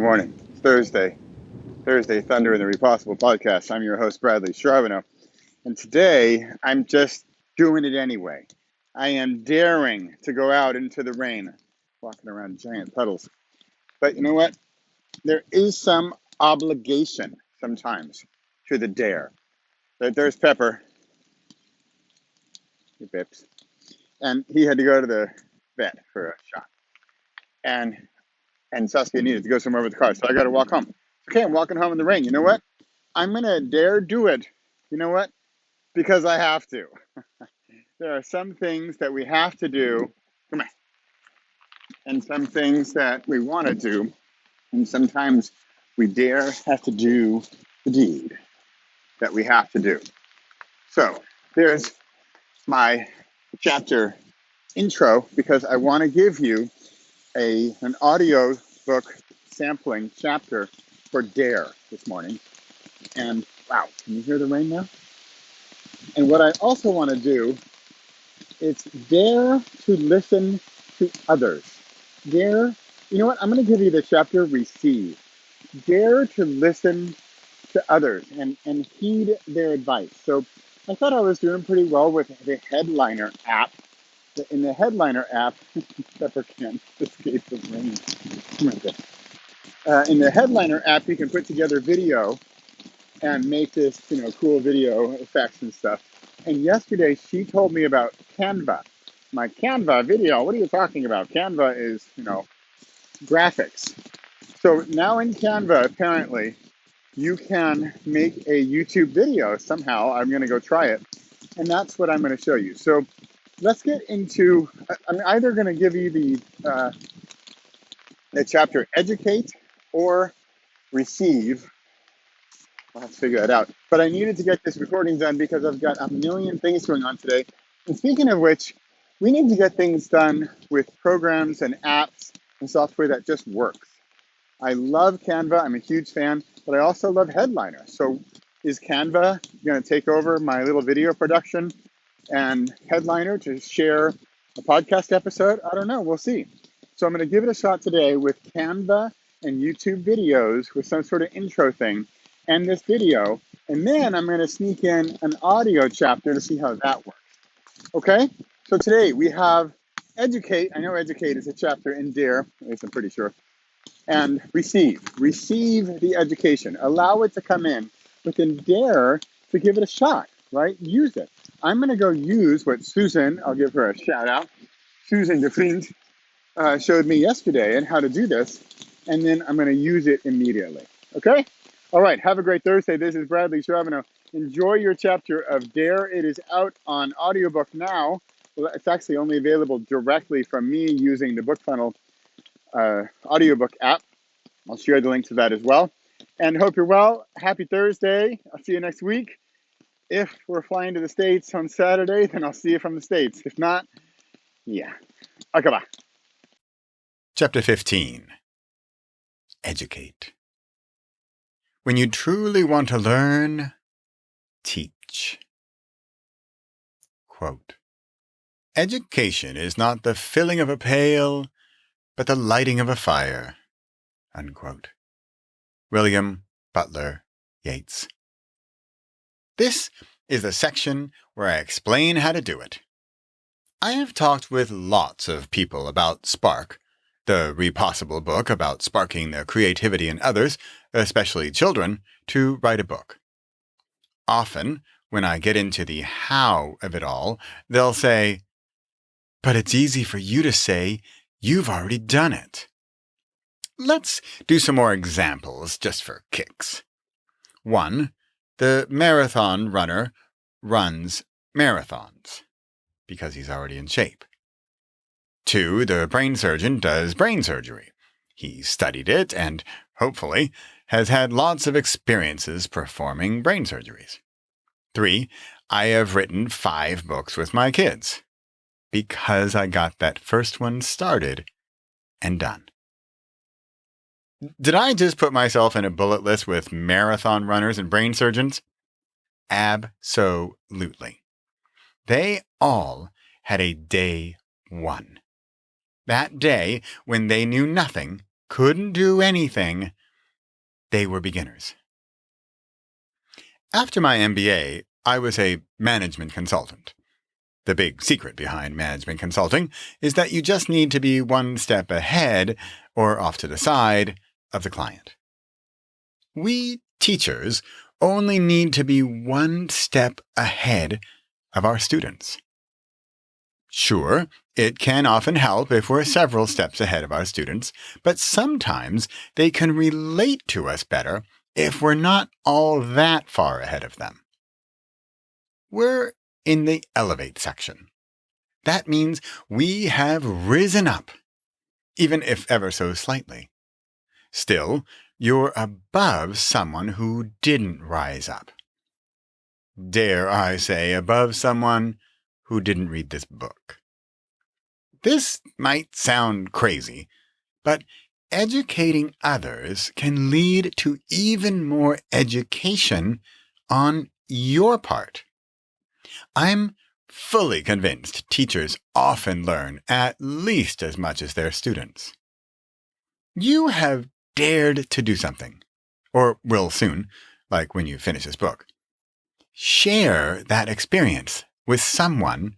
morning. It's Thursday Thunder in the Repossible podcast. I'm your host, Bradley Charbonneau. And today, I'm just doing it anyway. I am daring to go out into the rain, walking around giant puddles. But you know what? There is some obligation sometimes to the dare. There's Pepper. He bips. And he had to go to the vet for a shot. And Saskia needed to go somewhere with the car, so I got to walk home. Okay, I'm walking home in the rain. You know what? I'm going to dare do it. You know what? Because I have to. There are some things that we have to do. Come on. And some things that we want to do. And sometimes we dare have to do the deed that we have to do. So there's my chapter intro, because I want to give you an audio book sampling chapter for Dare this morning. And wow, can you hear the rain now? And what I also want to do is dare to listen to others. Dare, you know what? I'm going to give you the chapter Receive. Dare to listen to others and heed their advice. So I thought I was doing pretty well with the Headliner app. In the Headliner app, Pepper can't escape the rain. In the Headliner app, you can put together video and make this, cool video effects and stuff. And yesterday, she told me about Canva. My Canva video, what are you talking about? Canva is, graphics. So now in Canva, apparently, you can make a YouTube video somehow. I'm going to go try it. And that's what I'm going to show you. So let's get into, I'm either going to give you the chapter Educate or Receive. I'll have to figure that out. But I needed to get this recording done because I've got a million things going on today. And speaking of which, we need to get things done with programs and apps and software that just works. I love Canva. I'm a huge fan, but I also love Headliner. So is Canva going to take over my little video production and Headliner to share a podcast episode? I don't know. We'll see. So I'm going to give it a shot today with Canva and YouTube videos with some sort of intro thing and this video. And then I'm going to sneak in an audio chapter to see how that works. Okay? So today we have Educate. I know Educate is a chapter in Dare, at least I'm pretty sure. And Receive. Receive the education. Allow it to come in, but then dare to give it a shot, right? Use it. I'm going to go use what Susan, I'll give her a shout out, Susan DeFriend, showed me yesterday and how to do this, and then I'm going to use it immediately. Okay? All right. Have a great Thursday. This is Bradley Charbonneau. Enjoy your chapter of Dare. It is out on audiobook now. Well, it's actually only available directly from me using the BookFunnel audiobook app. I'll share the link to that as well. And hope you're well. Happy Thursday. I'll see you next week. If we're flying to the States on Saturday, then I'll see you from the States. If not, yeah. Okay, bye. Chapter 15. Educate. When you truly want to learn, teach. Quote, education is not the filling of a pail, but the lighting of a fire. Unquote. William Butler Yeats. This is the section where I explain how to do it. I have talked with lots of people about Spark, the Repossible book about sparking the creativity in others, especially children, to write a book. Often, when I get into the how of it all, they'll say, "But it's easy for you to say, you've already done it." Let's do some more examples just for kicks. 1. The marathon runner runs marathons because he's already in shape. 2. The brain surgeon does brain surgery. He studied it and, hopefully, has had lots of experiences performing brain surgeries. 3. I have written 5 books with my kids because I got that first one started and done. Did I just put myself in a bullet list with marathon runners and brain surgeons? Absolutely. They all had a day one. That day when they knew nothing, couldn't do anything, they were beginners. After my MBA, I was a management consultant. The big secret behind management consulting is that you just need to be one step ahead or off to the side of the client. We teachers only need to be one step ahead of our students. Sure, it can often help if we're several steps ahead of our students, but sometimes they can relate to us better if we're not all that far ahead of them. We're in the elevate section. That means we have risen up, even if ever so slightly. Still, you're above someone who didn't rise up. Dare I say, above someone who didn't read this book. This might sound crazy, but educating others can lead to even more education on your part. I'm fully convinced teachers often learn at least as much as their students. You have dared to do something, or will soon, like when you finish this book. Share that experience with someone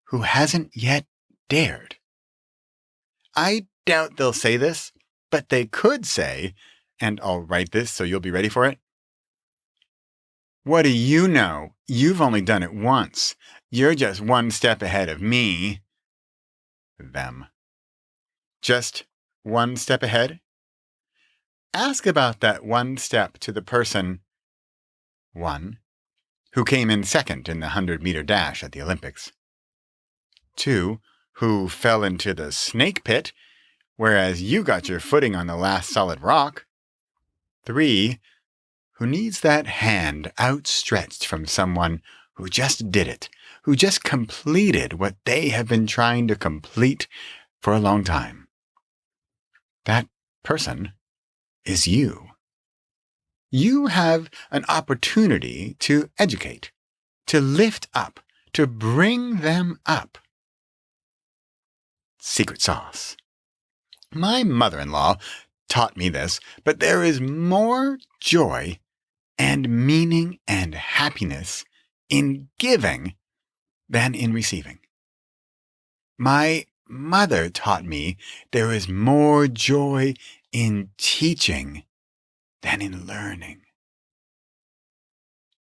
who hasn't yet dared. I doubt they'll say this, but they could say, and I'll write this so you'll be ready for it. What do you know? You've only done it once. You're just one step ahead of me. Them. Just one step ahead? Ask about that one step to the person, 1, who came in second in the 100-meter dash at the Olympics. 2, who fell into the snake pit, whereas you got your footing on the last solid rock. 3, who needs that hand outstretched from someone who just did it, who just completed what they have been trying to complete for a long time. That person is you. You have an opportunity to educate, to lift up, to bring them up. Secret sauce. My mother-in-law taught me this, but there is more joy and meaning and happiness in giving than in receiving. My mother taught me there is more joy in teaching than in learning.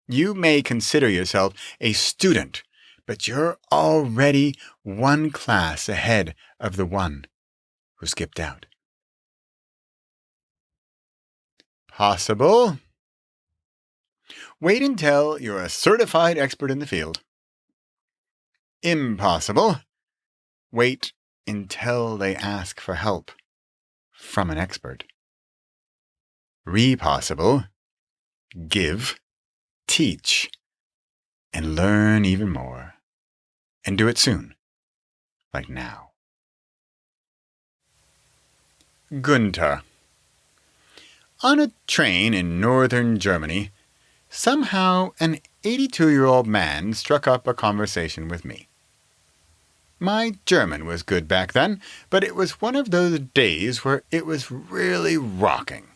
You may consider yourself a student, but you're already one class ahead of the one who skipped out. Possible? Wait until you're a certified expert in the field. Impossible? Wait until they ask for help from an expert. Possible? Give, teach, and learn even more. And do it soon, like now. Günther. On a train in northern Germany, somehow an 82-year-old man struck up a conversation with me. My German was good back then, but it was one of those days where it was really rocking.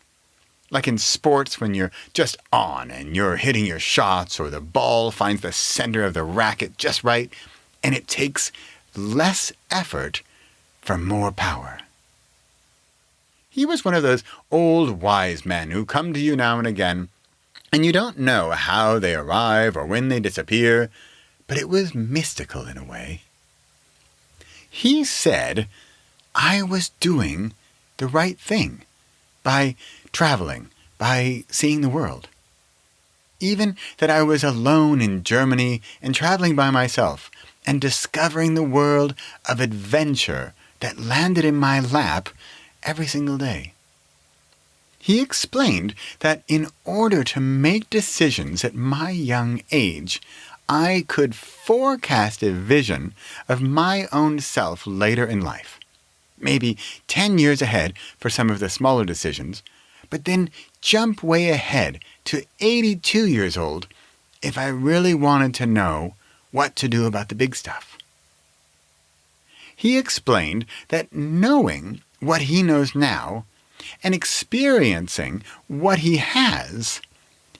Like in sports when you're just on and you're hitting your shots or the ball finds the center of the racket just right and it takes less effort for more power. He was one of those old wise men who come to you now and again, and you don't know how they arrive or when they disappear, but it was mystical in a way. He said I was doing the right thing by traveling, by seeing the world. Even that I was alone in Germany and traveling by myself and discovering the world of adventure that landed in my lap every single day. He explained that in order to make decisions at my young age, I could forecast a vision of my own self later in life. Maybe 10 years ahead for some of the smaller decisions, but then jump way ahead to 82 years old if I really wanted to know what to do about the big stuff. He explained that knowing what he knows now, And experiencing what he has,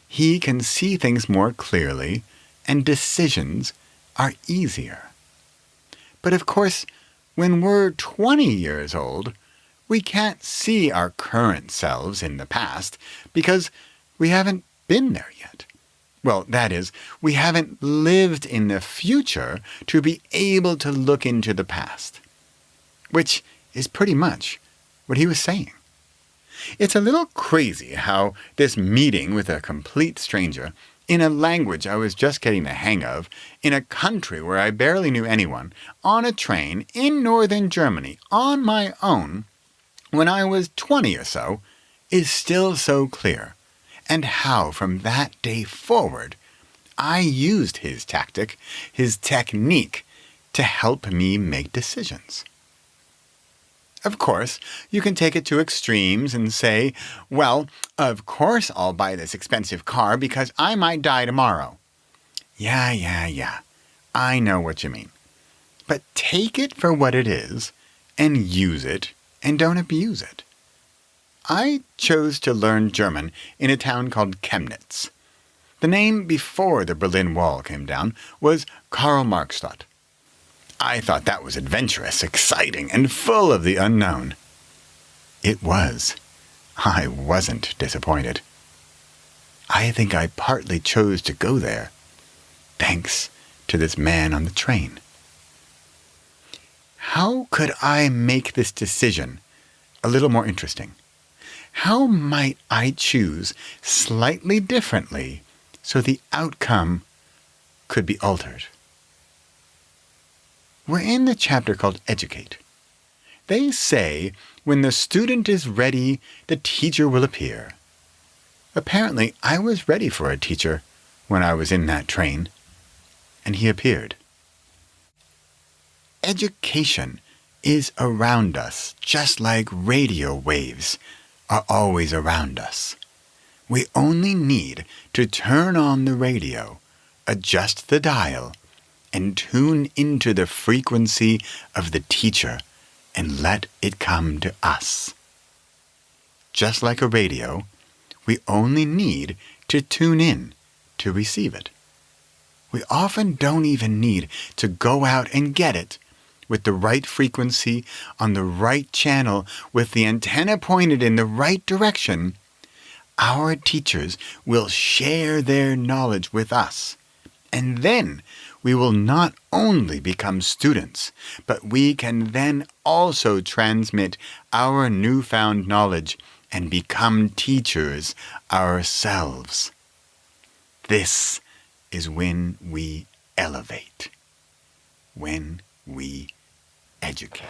he can see things more clearly and decisions are easier. But of course, when we're 20 years old, we can't see our current selves in the past because we haven't been there yet. Well, that is, we haven't lived in the future to be able to look into the past, which is pretty much what he was saying. It's a little crazy how this meeting with a complete stranger, in a language I was just getting the hang of, in a country where I barely knew anyone, on a train in northern Germany, on my own, when I was 20 or so, is still so clear, and how from that day forward I used his tactic, his technique, to help me make decisions. Of course, you can take it to extremes and say, well, of course I'll buy this expensive car because I might die tomorrow. Yeah. I know what you mean. But take it for what it is and use it and don't abuse it. I chose to learn German in a town called Chemnitz. The name before the Berlin Wall came down was Karl-Marx-Stadt. I thought that was adventurous, exciting, and full of the unknown. It was. I wasn't disappointed. I think I partly chose to go there, thanks to this man on the train. How could I make this decision a little more interesting? How might I choose slightly differently so the outcome could be altered? We're in the chapter called Educate. They say when the student is ready, the teacher will appear. Apparently, I was ready for a teacher when I was in that train, and he appeared. Education is around us, just like radio waves are always around us. We only need to turn on the radio, adjust the dial, and tune into the frequency of the teacher and let it come to us. Just like a radio, we only need to tune in to receive it. We often don't even need to go out and get it with the right frequency on the right channel with the antenna pointed in the right direction. Our teachers will share their knowledge with us, and then we will not only become students, but we can then also transmit our newfound knowledge and become teachers ourselves. This is when we elevate, when we educate.